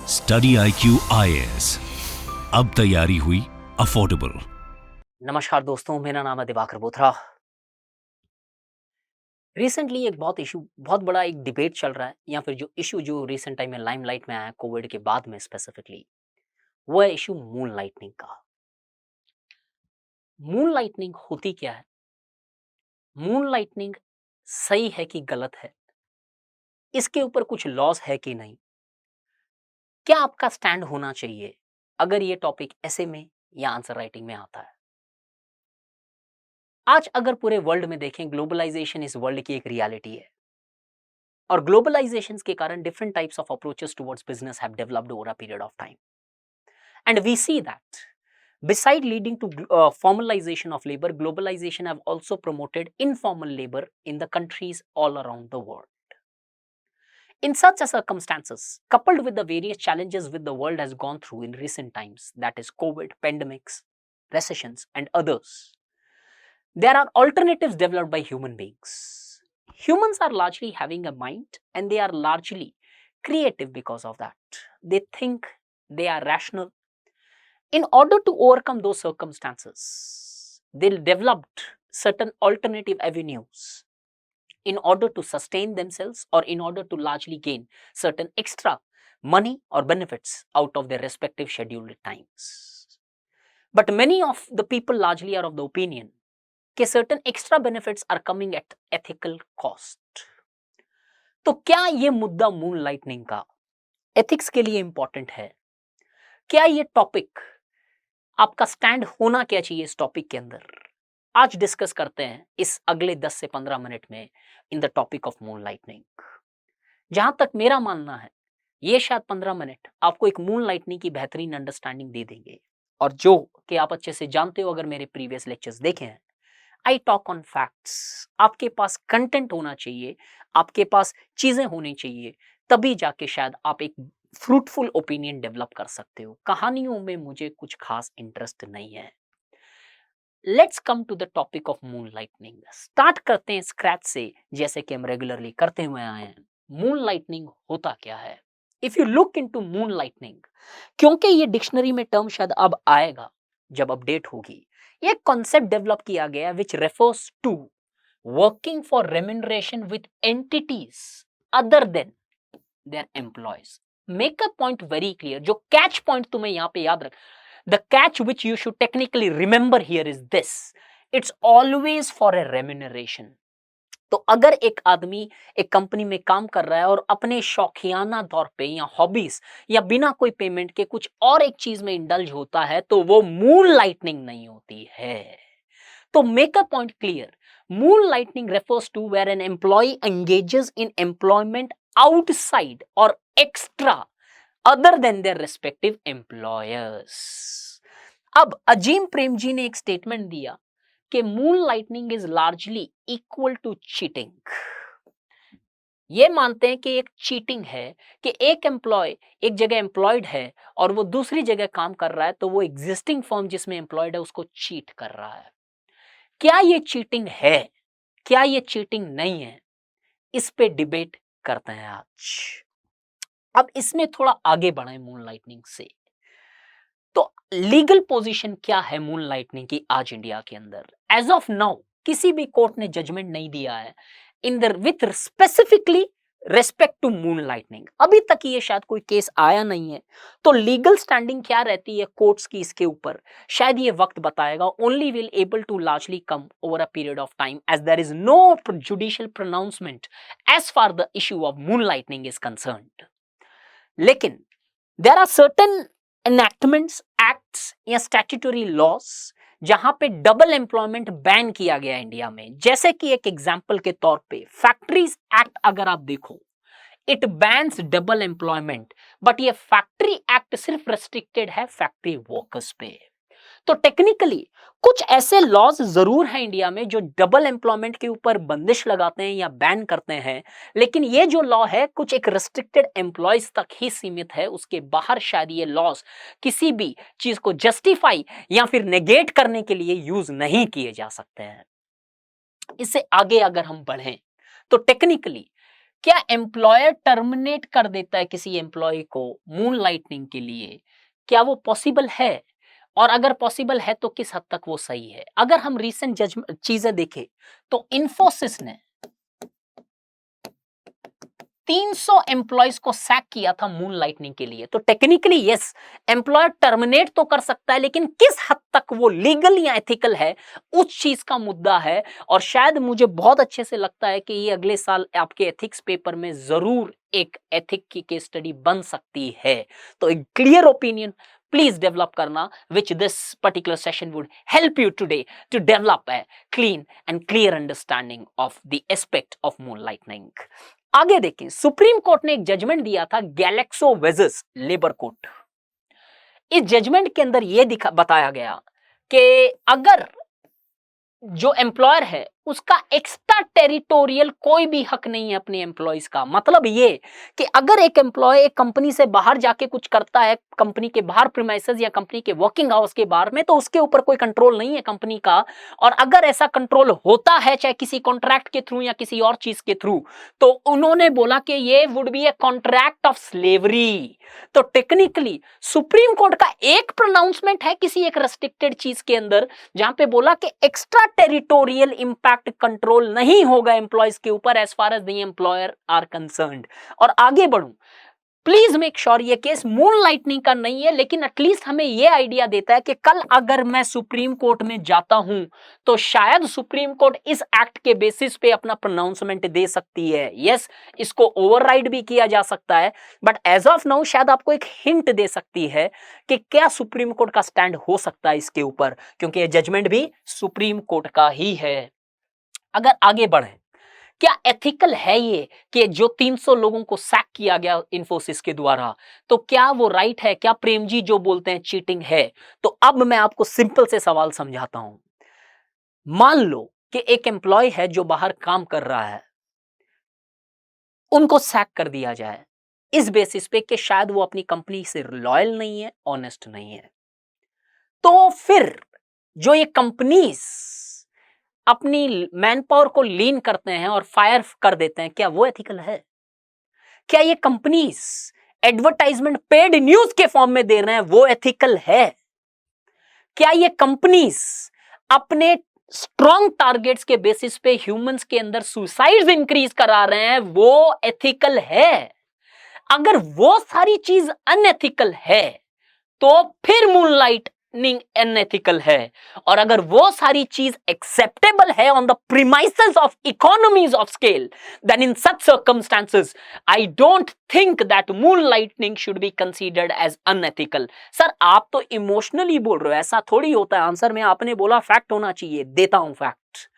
Study IQ IAS, अब तैयारी हुई अफोर्डेबल। नमस्कार दोस्तों, मेरा नाम है दिवाकर बोथरा। रिसेंटली एक बहुत बड़ा एक डिबेट चल रहा है, या फिर जो इशू जो रिसेंट टाइम में लाइमलाइट में आया कोविड के बाद में स्पेसिफिकली, वो है इशू मून लाइटनिंग का। मून लाइटनिंग होती क्या है? मून लाइटनिंग सही है कि गलत है? इसके ऊपर कुछ लॉज है कि नहीं? क्या आपका स्टैंड होना चाहिए अगर ये टॉपिक ऐसे में या आंसर राइटिंग में आता है? आज अगर पूरे वर्ल्ड में देखें, ग्लोबलाइजेशन इस वर्ल्ड की एक रियलिटी है, और ग्लोबलाइजेशन के कारण different types of approaches towards business have developed over a period of time, and we see that beside leading to formalization of labor, globalization have also promoted informal labor in the countries all around the world. In such circumstances, coupled with the various challenges which the world has gone through in recent times, that is COVID, pandemics, recessions, and others, there are alternatives developed by human beings. Humans are largely having a mind, and they are largely creative because of that. They think, they are rational. In order to overcome those circumstances, they developed certain alternative avenues in order to sustain themselves, or in order to largely gain certain extra money or benefits out of their respective scheduled times. But many of the people largely are of the opinion कि certain extra benefits are coming at ethical cost. तो क्या ये मुद्दा moon lightning का ethics के लिए important है? क्या ये टॉपिक, आपका स्टैंड होना क्या चाहिए इस टॉपिक के अंदर? आज डिस्कस करते हैं इस अगले 10 से 15 मिनट में in the topic of moon lightning. जहां तक मेरा मानना है, ये शायद 15 मिनट आपको एक मून लाइटनिंग की बेहतरीन अंडरस्टैंडिंग दे देंगे, और जो कि आप अच्छे से जानते हो अगर मेरे प्रीवियस लेक्चर्स देखे हैं। I talk on facts. आपके पास कंटेंट होना चाहिए, आपके पास चीजें होनी चाहिए, तभी जाके शायद आप एक फ्रूटफुल ओपिनियन डेवलप कर सकते हो। कहानियों में मुझे कुछ खास इंटरेस्ट नहीं है। Let's come to the topic of moon lightning. Start करते हैं स्क्रैच से, जैसे कि हम रेगुलरली करते हुए आए हैं। मून लाइटनिंग होता क्या है? If you look into moon lightning, क्योंकि ये डिक्शनरी में टर्म शायद अब आएगा जब अपडेट होगी, ये कॉन्सेप्ट डेवलप किया गया which refers to working for remuneration with entities other than their employees. Make a point very clear. जो कैच पॉइंट तुम्हें यहां पे याद रख, the catch which you should technically remember here is this: it's always for a remuneration. तो अगर एक आदमी एक कंपनी में काम कर रहा है और अपने शौकियाना तौर पे या हॉबीज या बिना कोई पेमेंट के कुछ और एक चीज में इंडल्ज होता है, तो वो मून लाइटनिंग नहीं होती है। तो make a point clear. Moon lightning refers to where an employee engages in employment outside और extra other than their respective employers. अब अजीम प्रेम जी ने एक स्टेटमेंट दिया कि moon lightning is largely equal to cheating. ये मानते हैं कि एक चीटिंग है कि एक एम्प्लॉय एक जगह एम्प्लॉयड है और वो दूसरी जगह काम कर रहा है, तो वो एग्जिस्टिंग फर्म जिसमें एम्प्लॉयड है उसको चीट कर रहा है। क्या ये चीटिंग है, क्या ये चीटिंग नहीं है? इस पे डिबेट करते हैं आज। अब इसमें थोड़ा आगे बढ़े मून लाइटनिंग से, तो लीगल पोजीशन क्या है मून लाइटनिंग की आज इंडिया के अंदर? एज ऑफ नाउ किसी भी कोर्ट ने जजमेंट नहीं दिया है in the with specifically respect to moon lightning. अभी तक ये शायद कोई केस आया नहीं है। तो लीगल स्टैंडिंग क्या रहती है कोर्ट्स की इसके ऊपर, शायद ये वक्त बताएगा। Only will able to largely come over a period of time, as there is no judicial pronouncement as far the issue of moon lightning is concerned. लेकिन there are certain enactments, acts या statutory laws जहां पे double employment ban किया गया India में। जैसे कि एक एग्जांपल के तौर पे फैक्ट्रीज एक्ट अगर आप देखो, it bans double employment, but ये फैक्ट्री एक्ट सिर्फ रेस्ट्रिक्टेड है फैक्ट्री वर्कर्स पे। तो टेक्निकली कुछ ऐसे लॉज जरूर हैं इंडिया में जो डबल एम्प्लॉयमेंट के ऊपर बंदिश लगाते हैं या बैन करते हैं, लेकिन ये जो लॉ है कुछ एक रेस्ट्रिक्टेड एम्प्लॉयज तक ही सीमित है। उसके बाहर शायद ये लॉज किसी भी चीज को जस्टिफाई या फिर नेगेट करने के लिए यूज नहीं किए जा सकते हैं। इससे आगे अगर हम बढ़ें तो टेक्निकली क्या एम्प्लॉयर टर्मिनेट कर देता है किसी एम्प्लॉय को मून लाइटनिंग के लिए? क्या वो पॉसिबल है? और अगर पॉसिबल है तो किस हद तक वो सही है? अगर हम रीसेंट चीजें देखें तो इन्फोसिस ने 300 एम्प्लॉयज को सैक किया था मून लाइटनिंग के लिए। तो टेक्निकली यस, एम्प्लॉयर टर्मिनेट तो कर सकता है, लेकिन किस हद तक वो लीगल या एथिकल है, उस चीज का मुद्दा है। और शायद मुझे बहुत अच्छे से लगता है कि ये अगले साल आपके एथिक्स पेपर में जरूर एक एथिक की केस स्टडी बन सकती है। तो एक clear opinion please develop karna, which this particular session would help you today to develop a clean and clear understanding of the aspect of moon lightning. आगे देखें, सुप्रीम कोर्ट ने एक जजमेंट दिया था गैलेक्सो वर्सेस लेबर कोर्ट। इस judgement के अंदर यह बताया गया कि अगर जो एम्प्लॉयर है उसका एक्स्ट्रा टेरिटोरियल कोई भी हक नहीं है अपने एम्प्लॉयज का। मतलब ये कि अगर एक एम्प्लॉय एक कंपनी से बाहर जाके कुछ करता है, कंपनी के बाहर प्रीमाइसेस या कंपनी के वर्किंग आवर्स के बाहर में, तो उसके ऊपर कोई कंट्रोल नहीं है कंपनी का। और अगर ऐसा कंट्रोल होता है चाहे किसी कॉन्ट्रैक्ट के थ्रू या किसी और चीज के थ्रू, तो उन्होंने बोला कि ये would be a contract of slavery. तो टेक्निकली सुप्रीम कोर्ट का एक प्रोनाउंसमेंट है किसी एक रेस्ट्रिक्टेड चीज के अंदर, जहां पे बोला कि एक्स्ट्रा टेरिटोरियल इंपैक्ट कंट्रोल नहीं होगा एम्प्लॉयज के ऊपर as far as the employer are concerned. और आगे बढ़ूं, प्लीज मेक श्योर ये केस मून लाइटनिंग का नहीं है, लेकिन एटलीस्ट हमें यह आइडिया देता है कि कल अगर मैं सुप्रीम कोर्ट में जाता हूं तो शायद सुप्रीम कोर्ट इस एक्ट के बेसिस पे अपना प्रोनाउंसमेंट दे सकती है। यस, इसको ओवरराइड भी किया जा सकता है, बट एज ऑफ नाउ शायद आपको एक हिंट दे सकती है कि क्या सुप्रीम कोर्ट का स्टैंड हो सकता है इसके ऊपर, क्योंकि यह जजमेंट भी सुप्रीम कोर्ट का ही है। अगर आगे बढ़े, क्या एथिकल है ये कि जो 300 लोगों को सैक किया गया इन्फोसिस के द्वारा, तो क्या वो राइट है? क्या प्रेम जी जो बोलते हैं चीटिंग है? तो अब मैं आपको सिंपल से सवाल समझाता हूं। मान लो कि एक एम्प्लॉय है जो बाहर काम कर रहा है, उनको सैक कर दिया जाए इस बेसिस पे कि शायद वो अपनी कंपनी से लॉयल नहीं है, ऑनेस्ट नहीं है। तो फिर जो ये कंपनीज अपनी मैन पावर को लीन करते हैं और फायर कर देते हैं, क्या वो एथिकल है? क्या ये कंपनीज एडवर्टाइजमेंट पेड न्यूज के फॉर्म में दे रहे हैं, वो एथिकल है? क्या ये कंपनीज अपने स्ट्रॉन्ग टारगेट्स के बेसिस पे ह्यूमंस के अंदर सुसाइड्स इंक्रीज करा रहे हैं, वो एथिकल है? अगर वो सारी चीज अनएथिकल है तो फिर मूनलाइट अनएथिकल है। और अगर वो सारी चीज एक्सेप्टेबल है on the premises of economies of scale, then in such circumstances I don't think that moon lightning should be considered as unethical. Sir आप तो इमोशनली बोल रहे हो, ऐसा थोड़ी होता है आंसर में। आपने बोला फैक्ट होना चाहिए, देता हूं फैक्ट।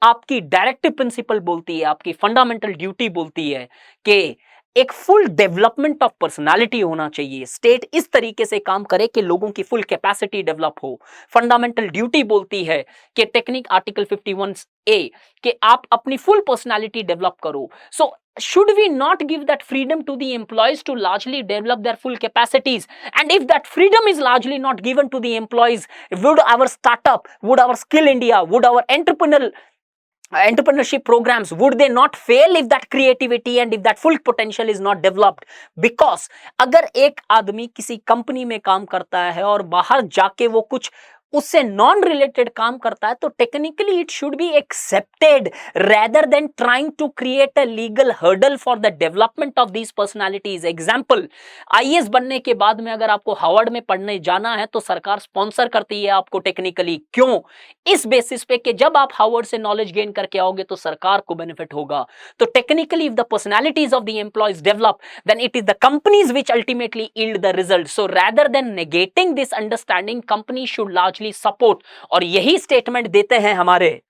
आपकी डायरेक्टिव प्रिंसिपल बोलती है, आपकी फंडामेंटल ड्यूटी बोलती है कि एक फुल डेवलपमेंट ऑफ पर्सनालिटी होना चाहिए। स्टेट इस तरीके से काम करे कि लोगों की फुल कैपेसिटी डेवलप हो। फंडामेंटल ड्यूटी बोलती है कि टेक्निक आर्टिकल 51A कि आप अपनी फुल पर्सनालिटी डेवलप करो। सो should we not give that freedom to the employees to largely develop their full capacities? And if that freedom is largely not given to the employees, would our startup, would our Skill India, would our entrepreneurship programs, would they not fail if that creativity and if that full potential is not developed? Because अगर एक आदमी किसी company में काम करता है और बाहर जाके वो कुछ उससे नॉन रिलेटेड काम करता है, तो technically it should be accepted rather than trying to create a legal hurdle for the development of these personalities. Example, IAS बनने के बाद में अगर आपको हार्वर्ड में पढ़ने जाना है तो सरकार स्पॉन्सर करती है आपको टेक्निकली। क्यों? इस बेसिस पे कि जब आप हार्वर्ड से नॉलेज गेन करके आओगे तो सरकार को बेनिफिट होगा। तो technically if the personalities of the employees develop, then it is the companies which ultimately yield the result. So rather than negating this understanding, company should largely support. और यही statement देते हैं हमारे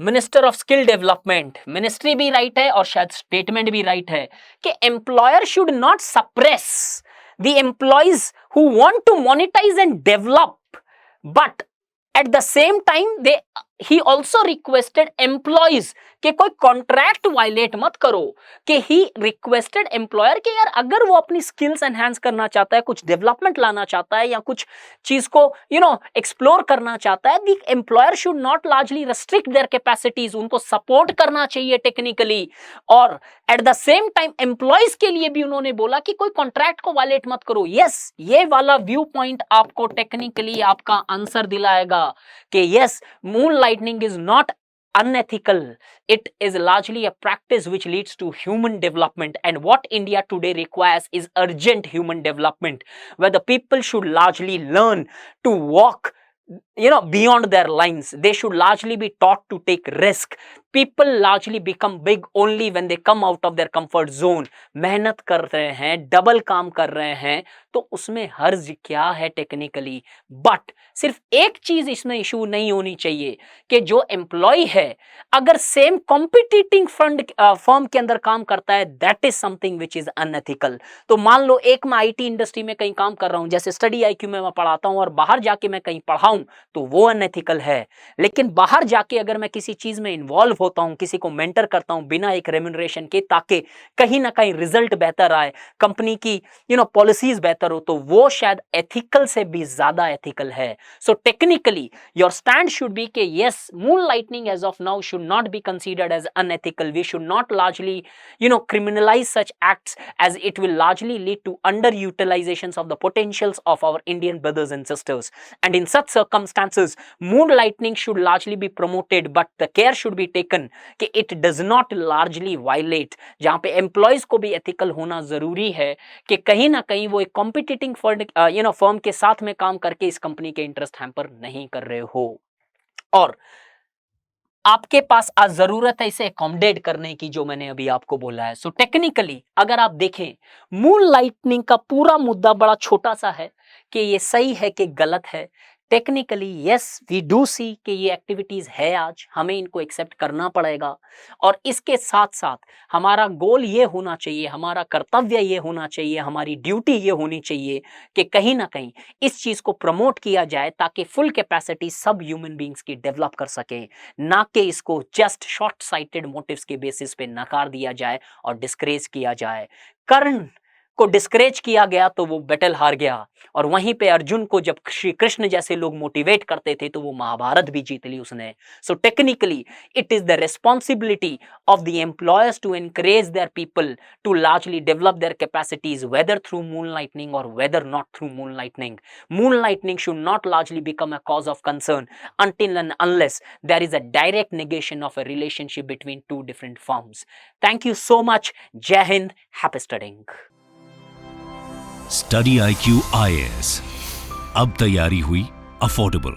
minister of skill development. Ministry भी right है और शायद statement भी राइट है कि employer should not suppress the employees who want to monetise and develop, but at the same time he also requested employees कि कोई कॉन्ट्रैक्ट वायलेट मत करो, कि he requested employer कि यार अगर वो अपनी स्किल्स एनहांस करना चाहता है, कुछ डेवलपमेंट लाना चाहता है या कुछ चीज को एक्सप्लोर करना चाहता है, the employer should not largely restrict their capacities, उनको सपोर्ट करना चाहिए टेक्निकली। और at the same time employees के लिए भी उन्होंने बोला कि कोई कॉन्ट्रैक्ट को वायलेट मत करो। यस, ये वाला व्यू पॉइंट आपको टेक्निकली आपका आंसर दिलाएगा कि yes, moon lightning is not unethical. It is largely a practice which leads to human development, and what India today requires is urgent human development, where the people should largely learn to walk beyond their lines. They should largely be taught to take risk. People largely become big only when they come out of their comfort zone. मेहनत कर रहे हैं, double काम कर रहे हैं, तो उसमें हर्ज क्या है टेक्निकली। बट सिर्फ एक चीज इसमें इशू नहीं होनी चाहिए कि जो एम्प्लॉय है अगर सेम कॉम्पिटिटिंग फर्म के अंदर काम करता है, that is something which is unethical. तो मान लो एक मैं आईटी इंडस्ट्री में कहीं काम कर रहा हूं, जैसे स्टडी आईक्यू में मैं पढ़ाता हूं, और बाहर जाके मैं कहीं पढ़ाऊं तो वो अनएथिकल है। लेकिन बाहर जाके अगर मैं किसी चीज में इन्वॉल्व होता हूं, किसी को मेंटर करता हूं बिना एक रेम्यूनरेशन के, ताकि कहीं ना कहीं रिजल्ट बेहतर आए, कंपनी की पॉलिसीज बेहतर हो, तो वो शायद एथिकल से भी ज्यादा एथिकल है। So technically your stand should be कि yes, moonlighting as of now should not be considered as unethical. We should not largely criminalize such acts, as it will largely lead to underutilizations of the potentials of our Indian brothers and sisters. And in such circumstances, moon lightning should largely be promoted, but the care should be taken कि it does not largely violate, जहाँ पे employees को भी ethical होना जरूरी है कि कहीं ना कहीं वो एक कॉम्पिटिटिंग फर्म के साथ में काम करके इस कंपनी के इंटरेस्ट हैम्पर नहीं कर रहे हो, और आपके पास आज जरूरत है इसे अकोमोडेट करने की, जो मैंने अभी आपको बोला है। सो टेक्निकली अगर आप देखें, मून लाइटनिंग का पूरा मुद्दा बड़ा छोटा सा है कि ये सही है कि गलत है। Technically yes, we do see कि ये एक्टिविटीज है, आज हमें इनको एक्सेप्ट करना पड़ेगा, और इसके साथ साथ हमारा गोल ये होना चाहिए, हमारा कर्तव्य ये होना चाहिए, हमारी ड्यूटी ये होनी चाहिए कि कहीं ना कहीं इस चीज को प्रमोट किया जाए ताकि फुल कैपेसिटी सब ह्यूमन बींग्स की डेवलप कर सकें, ना कि इसको जस्ट शॉर्ट साइटेड मोटिव्स के बेसिस पे नकार दिया जाए और डिस्करेज किया जाए। कर्ण को डिस्करेज किया गया तो वो बैटल हार गया, और वहीं पे अर्जुन को जब श्री कृष्ण जैसे लोग मोटिवेट करते थे तो वो महाभारत भी जीत ली उसने। So technically it is the responsibility of the employers to encourage their people to largely develop their capacities, whether through moonlighting और whether not through moonlighting. Moon lightning should not largely become a cause of concern until and unless there is a direct negation of a relationship between two different firms. Thank you so much. Jai Hind. Happy studying. Study IQ IAS, अब तैयारी हुई affordable.